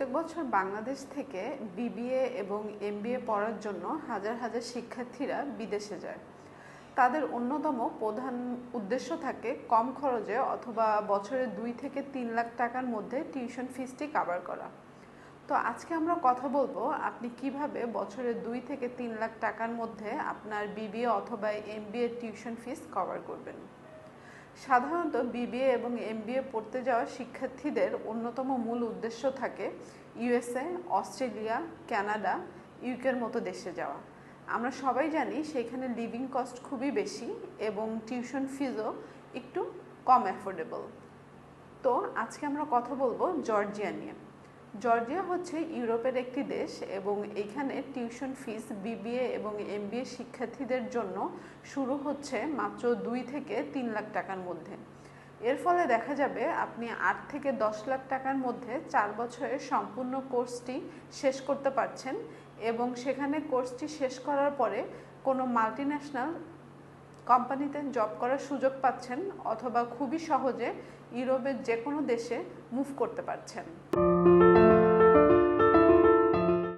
প্রত্যেক বছর বাংলাদেশ থেকে বিবিএ এবং এমবিএ পড়ার জন্য হাজার হাজার শিক্ষার্থীরা বিদেশে যায়। তাদের অন্যতম প্রধান উদ্দেশ্য থাকে কম খরচে অথবা বছরে 2 থেকে 3 লাখ টাকার মধ্যে টিউশন ফিসটি কভার করা। তো আজকে আমরা কথা বলবো আপনি কিভাবে বছরে 2 থেকে 3 লাখ টাকার মধ্যে আপনার বিবিএ অথবা এমবিএ টিউশন ফিস কভার করবেন। সাধারণত বিবিএ এবং এমবিএ পড়তে যাওয়া শিক্ষার্থীদের অন্যতম মূল উদ্দেশ্য থাকে ইউএসএ, অস্ট্রেলিয়া, কানাডা, ইউকের মতো দেশে যাওয়া। আমরা সবাই জানি সেখানে লিভিং কস্ট খুবই বেশি এবং টিউশন ফিজও একটু কম অ্যাফোর্ডেবল। তো আজকে আমরা কথা বলবো জর্জিয়া নিয়ে। জর্জিয়া হচ্ছে ইউরোপের একটি দেশ এবং এখানে টিউশন ফিস বিবিএ এবং এমবিএ শিক্ষার্থীদের জন্য শুরু হচ্ছে মাত্র 2 থেকে 3 লাখ টাকার মধ্যে। এর ফলে দেখা যাবে আপনি 8 থেকে 10 লাখ টাকার মধ্যে 4 বছরের সম্পূর্ণ কোর্সটি শেষ করতে পারছেন এবং সেখানে কোর্সটি শেষ করার পরে কোনো মাল্টিন্যাশনাল কোম্পানিতে জব করার সুযোগ পাচ্ছেন অথবা খুবই সহজে ইউরোপের যে কোনো দেশে মুভ করতে পারছেন।